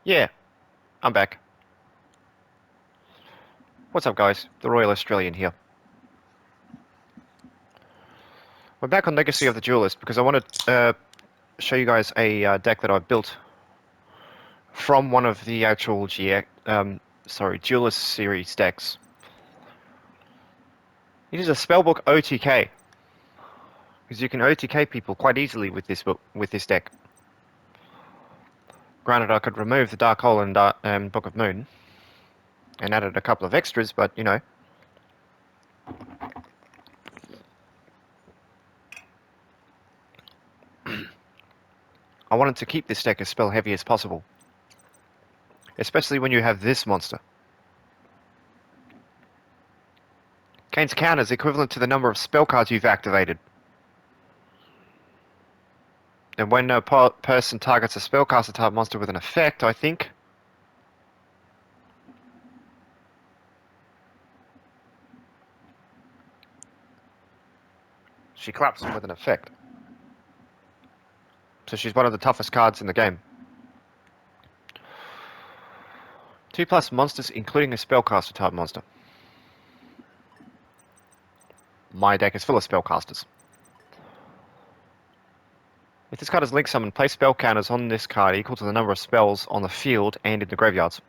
Yeah, I'm back. What's up, guys? The Royal Australian here. We're back on Legacy of the Duelist because I want to show you guys a deck that I've built from one of the actual Duelist series decks. It is a Spellbook OTK because you can OTK people quite easily with this deck. Granted, I could remove the Dark Hole and Book of Moon and added a couple of extras, but you know. I wanted to keep this deck as spell heavy as possible, especially when you have this monster. Kane's counter is equivalent to the number of spell cards you've activated. And when a person targets a spellcaster type monster with an effect, I think, she claps them with an effect. So she's one of the toughest cards in the game. 2+ monsters, including a spellcaster type monster. My deck is full of spellcasters. If this card is link summoned, place spell counters on this card equal to the number of spells on the field and in the graveyards.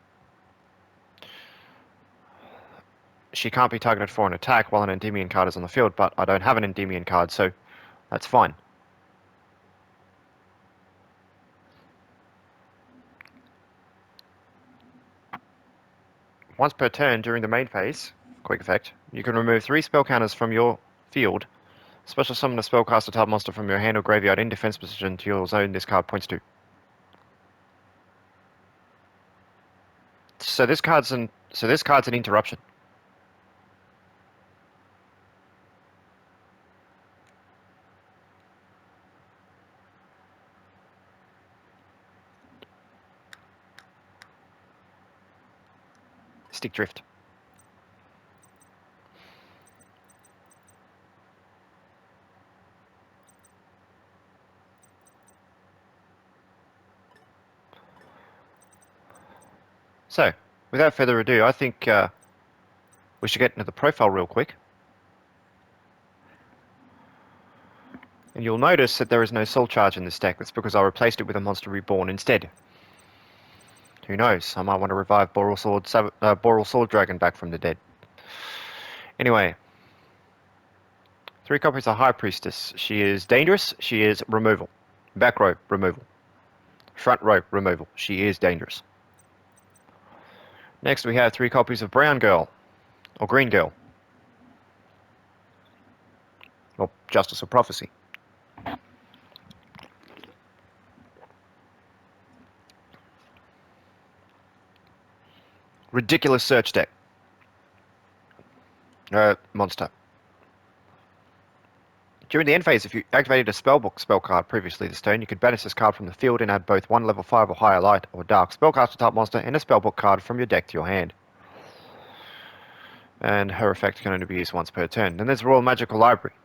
She can't be targeted for an attack while an Endymion card is on the field, but I don't have an Endymion card, so that's fine. Once per turn during the main phase, quick effect, you can remove 3 spell counters from your field. Special summon a spellcaster type monster from your hand or graveyard in defense position to your zone this card points to. So this card's an interruption. Stick Drift. So, without further ado, I think we should get into the profile real quick. And you'll notice that there is no Soul Charge in this deck. That's because I replaced it with a Monster Reborn instead. Who knows? I might want to revive Boral Sword Dragon back from the dead. Anyway, 3 copies of High Priestess. She is dangerous. She is removal. Back row, removal. Front row, removal. She is dangerous. Next, we have 3 copies of Brown Girl, or Green Girl, or Justice of Prophecy. Ridiculous search deck. Monster. During the end phase, if you activated a Spellbook spell card previously this turn, you could banish this card from the field and add both 1 level 5 or higher light or dark spellcaster type monster and a Spellbook card from your deck to your hand. And her effect can only be used once per turn. Then there's Royal Magical Library.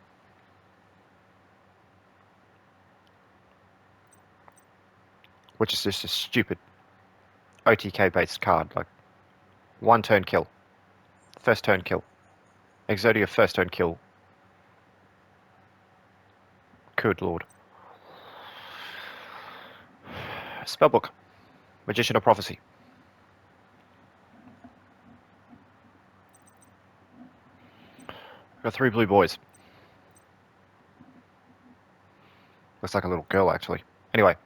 Which is just a stupid OTK based card, like 1 turn kill. First turn kill. Exodia first turn kill. Good lord. Spellbook. Magician of Prophecy. Got 3 blue boys. Looks like a little girl, actually. Anyway.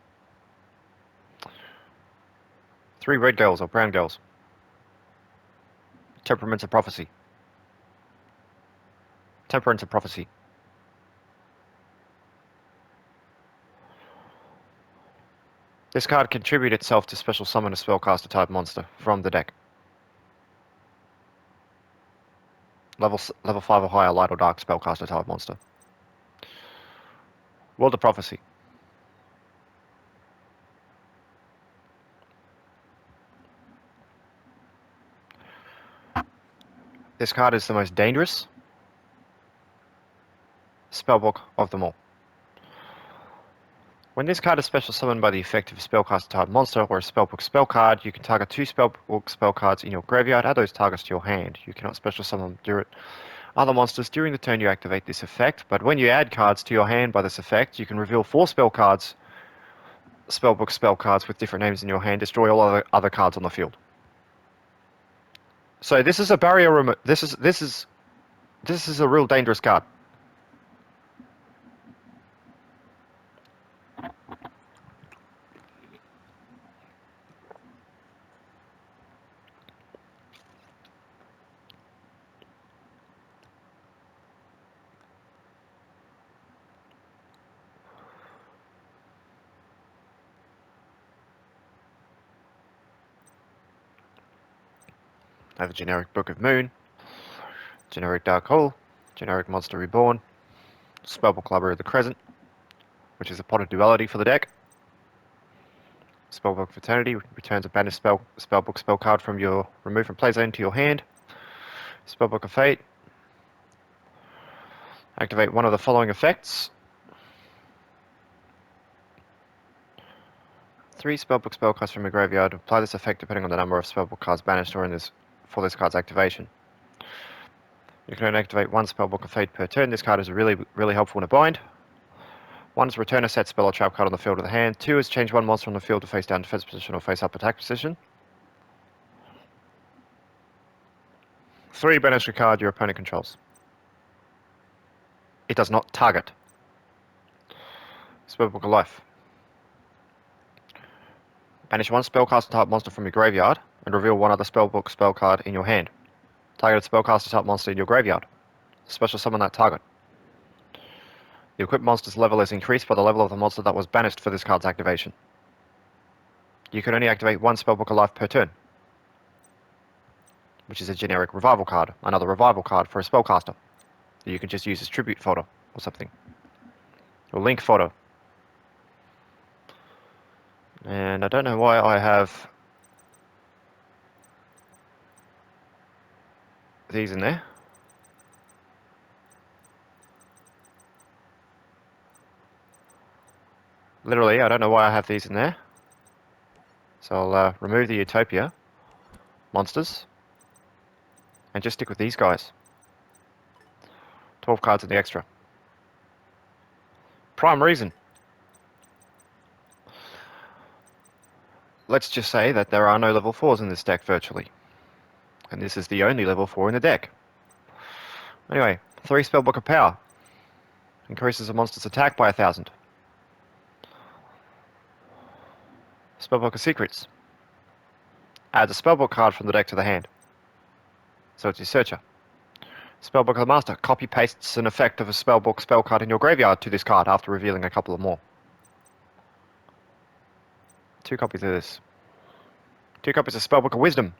3 red girls or brown girls. Temperaments of Prophecy. Temperance of Prophecy. This card contributes itself to special summon a spellcaster type monster from the deck. Level 5 or higher light or dark spellcaster type monster. World of Prophecy. This card is the most dangerous spellbook of them all. When this card is special summoned by the effect of a spellcaster type monster or a spellbook spell card, you can target 2 spellbook spell cards in your graveyard, add those targets to your hand. You cannot special summon other monsters during the turn you activate this effect, but when you add cards to your hand by this effect, you can reveal 4 spellbook spell cards with different names in your hand, destroy all other cards on the field. So this is a barrier this is a real dangerous card. I have a generic Book of Moon, generic Dark Hole, generic Monster Reborn, Spellbook Library of the Crescent, which is a pot of duality for the deck. Spellbook Fraternity returns a banished spellbook spell card from your removed from play zone to your hand. Spellbook of Fate. Activate one of the following effects. 3 spellbook spell cards from your graveyard. Apply this effect depending on the number of spellbook cards banished or for this card's activation. You can only activate 1 spellbook of Fate per turn. This card is really helpful in a bind. 1 is return a set spell or trap card on the field of the hand. 2 is change 1 monster on the field to face down defense position or face up attack position. 3, banish a card your opponent controls. It does not target. Spellbook of Life. Banish 1 spellcaster type monster from your graveyard and reveal 1 other spellbook spell card in your hand. Targeted spellcaster type monster in your graveyard. Special summon that target. The equipped monster's level is increased by the level of the monster that was banished for this card's activation. You can only activate 1 Spellbook of Life per turn, which is a generic revival card, another revival card for a spellcaster that you can just use as tribute fodder or something, or link fodder. And I don't know why I have these in there. Literally, I don't know why I have these in there. So I'll remove the Utopia monsters and just stick with these guys. 12 cards in the extra. Prime reason. Let's just say that there are no level 4s in this deck virtually. And this is the only level 4 in the deck. Anyway, 3 Spellbook of Power. Increases a monster's attack by 1,000. Spellbook of Secrets. Adds a spellbook card from the deck to the hand. So it's your searcher. Spellbook of the Master. Copy pastes an effect of a spellbook spell card in your graveyard to this card after revealing a couple of more. 2 copies of this. 2 copies of Spellbook of Wisdom.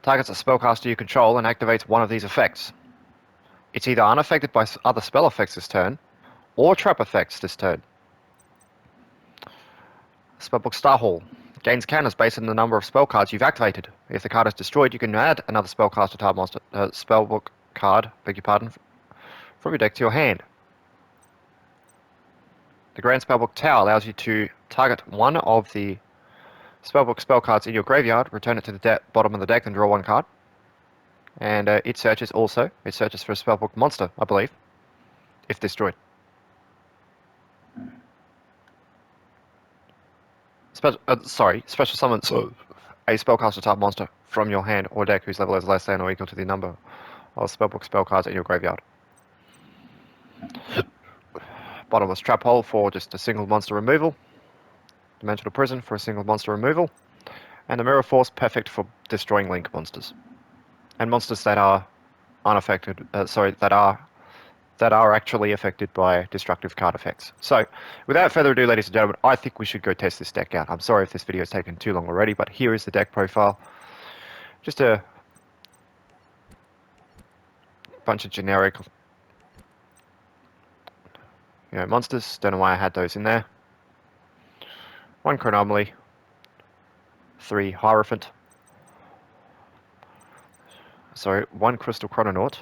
Targets a spellcaster you control and activates one of these effects. It's either unaffected by other spell effects this turn, or trap effects this turn. Spellbook Starhall. Gains counters based on the number of spell cards you've activated. If the card is destroyed, you can add another spellcaster type monster, spellbook card, from your deck to your hand. The Grand Spellbook Tower allows you to target one of the spellbook spell cards in your graveyard, return it to the bottom of the deck, and draw 1 card. And it searches for a spellbook monster, I believe, if destroyed. Special summons a spellcaster type monster from your hand or deck whose level is less than or equal to the number of spellbook spell cards in your graveyard. Bottomless Trap Hole for just a single monster removal. Dimensional Prison for a single monster removal. And the Mirror Force, perfect for destroying link monsters. And monsters that are unaffected, that are actually affected by destructive card effects. So, without further ado, ladies and gentlemen, I think we should go test this deck out. I'm sorry if this video has taken too long already, but here is the deck profile. Just a bunch of generic, monsters. Don't know why I had those in there. 1 Chronomaly, 3 Hierophant, Sorry, 1 Crystal Chrononaut,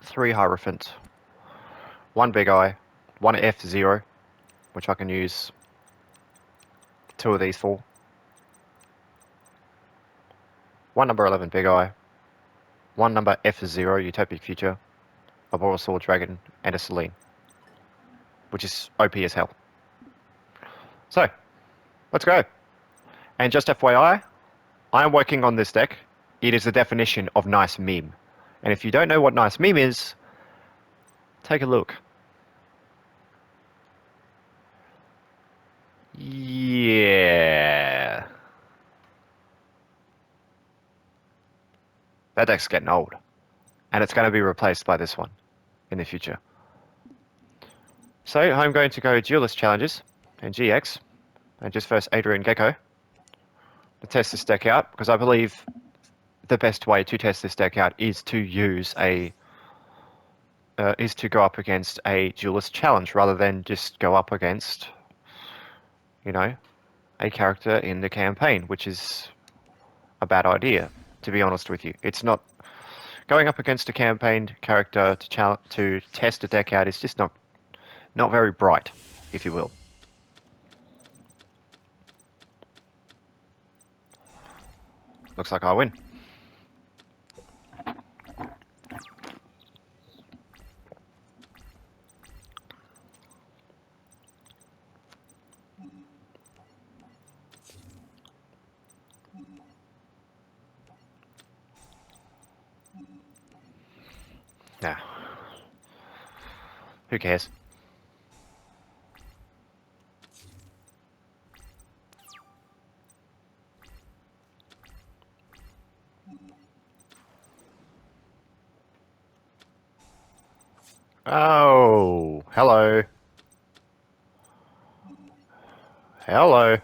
3 Hierophant, 1 Big Eye, 1 F0, which I can use 2 of these for, 1 number 11 Big Eye, 1 number F0 Utopic Future, a Boral Sword Dragon, and a Selene, which is OP as hell. So, let's go. And just FYI, I am working on this deck. It is the definition of nice meme. And if you don't know what nice meme is, take a look. Yeah. That deck's getting old. And it's going to be replaced by this one in the future. So I'm going to go Duelist Challenges and GX. And just first Adrian Gecko to test this deck out, because I believe the best way to test this deck out is to use is to go up against a Duelist challenge rather than just go up against, you know, a character in the campaign, which is a bad idea, to be honest with you. It's not going up against a campaign character to test a deck out is just not very bright, if you will. Looks like I win. Nah. Who cares? Oh, hello. Hello.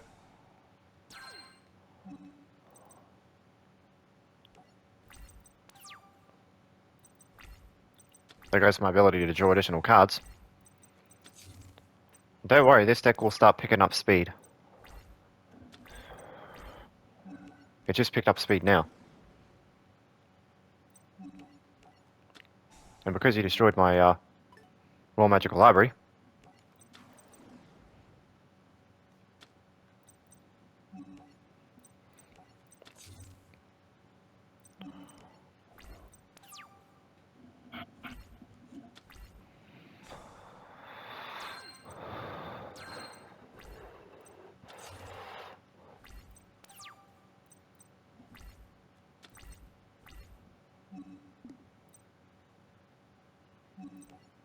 There goes my ability to draw additional cards. Don't worry, this deck will start picking up speed. It just picked up speed now. And because you destroyed my Raw Magical Library,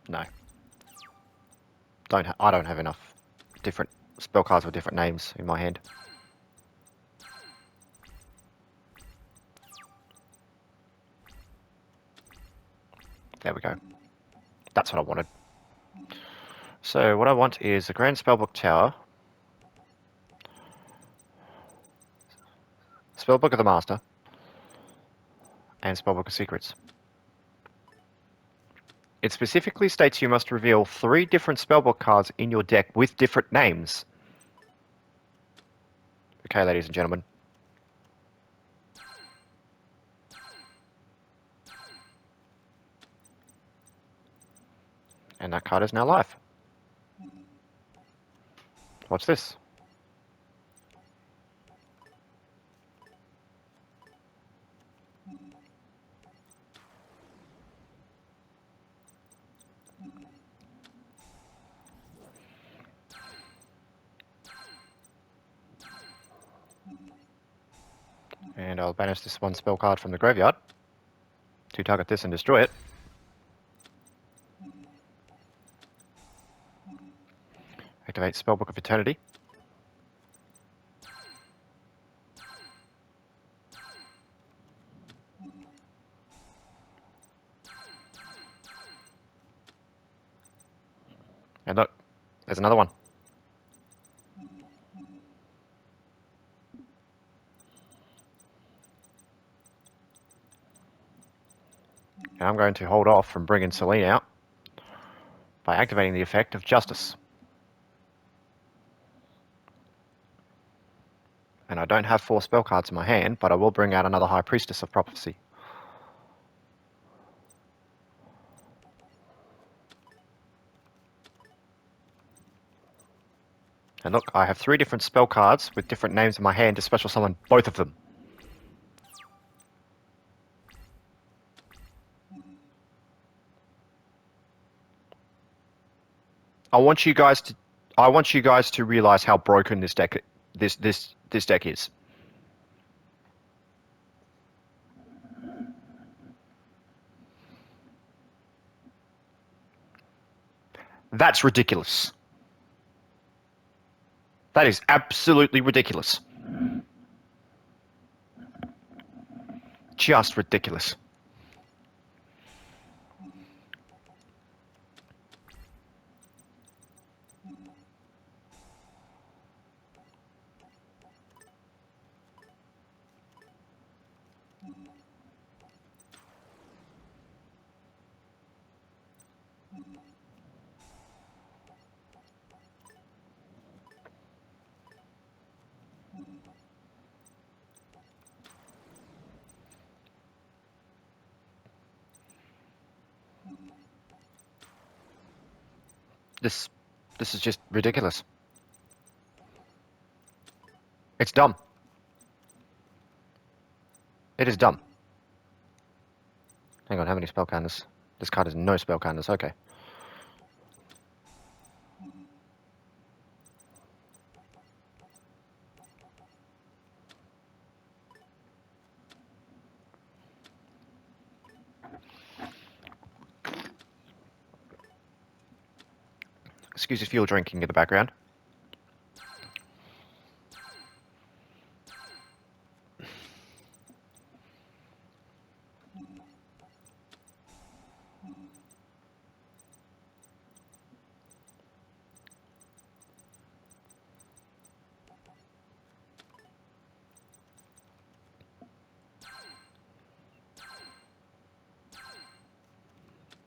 no. I don't have enough different spell cards with different names in my hand. There we go. That's what I wanted. So what I want is a Grand Spellbook Tower, Spellbook of the Master, and Spellbook of Secrets. It specifically states you must reveal 3 different Spellbook cards in your deck with different names. Okay, ladies and gentlemen. And that card is now live. Watch this. And I'll banish this 1 spell card from the graveyard to target this and destroy it. Activate Spellbook of Eternity. And look, there's another one. And I'm going to hold off from bringing Selene out by activating the effect of Justice. And I don't have 4 spell cards in my hand, but I will bring out another High Priestess of Prophecy. And look, I have 3 different spell cards with different names in my hand to special summon both of them. I want you guys to realize how broken this deck is. That's ridiculous. That is absolutely ridiculous. Just ridiculous. This is just ridiculous. It's dumb. It is dumb. Hang on, how many spell counters? This card has no spell counters, okay. Excuse if you're drinking in the background.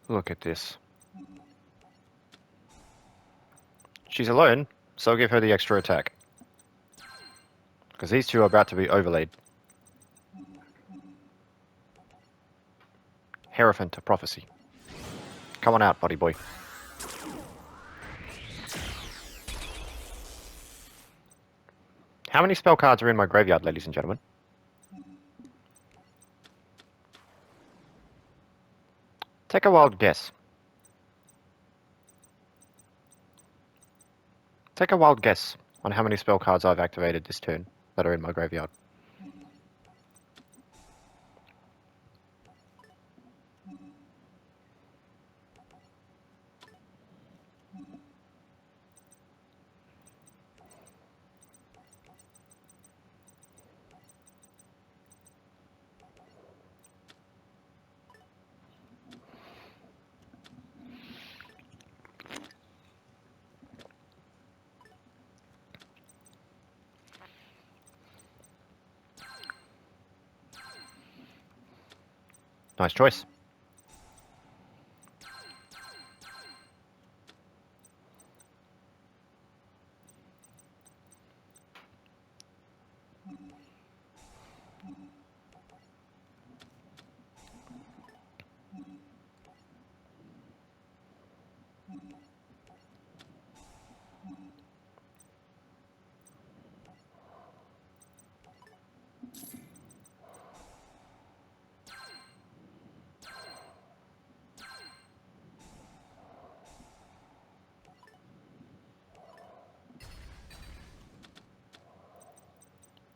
Look at this. She's alone, so I'll give her the extra attack. Because these two are about to be overlaid. Hierophant to Prophecy. Come on out, buddy boy. How many spell cards are in my graveyard, ladies and gentlemen? Take a wild guess. Take a wild guess on how many spell cards I've activated this turn that are in my graveyard. Nice choice.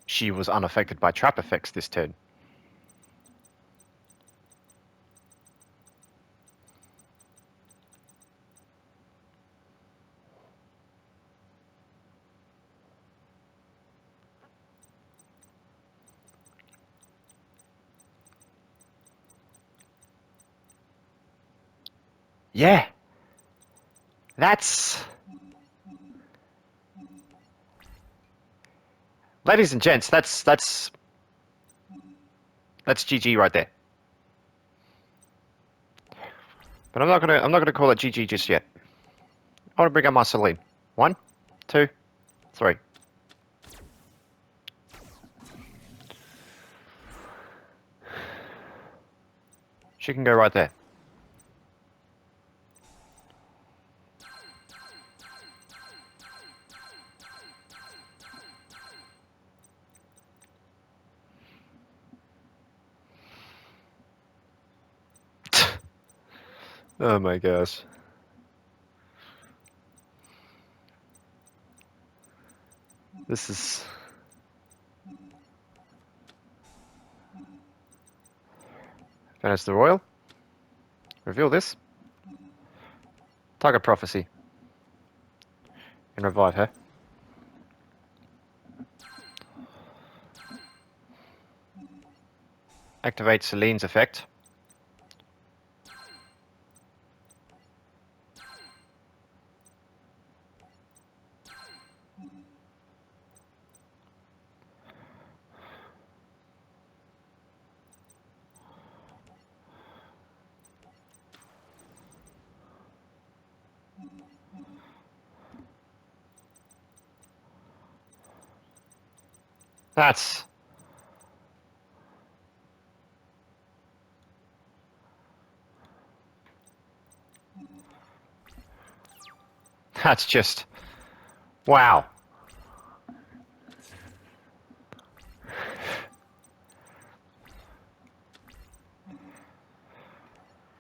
She was unaffected by trap effects this turn. Yeah. That's... Ladies and gents, that's GG right there. But I'm not gonna call it GG just yet. I want to bring up my Celine. 1, 2, 3. She can go right there. Oh my gosh. This is... Finish the royal. Reveal this. Target prophecy. And revive her. Activate Celine's effect. That's just... Wow.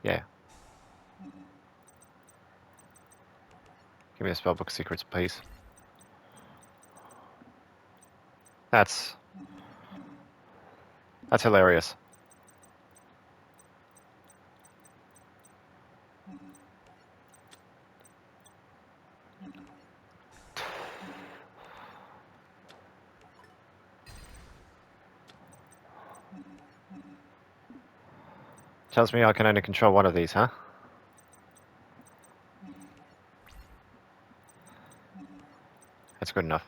Yeah. Give me the spellbook secrets, please. That's hilarious. Tells me I can only control one of these, huh? That's good enough.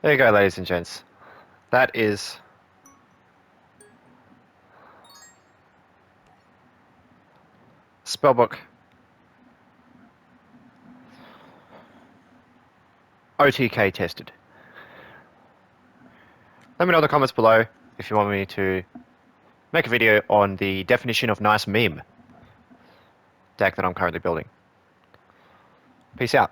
There you go, ladies and gents. That is Spellbook OTK tested. Let me know in the comments below if you want me to make a video on the definition of nice meme deck that I'm currently building. Peace out.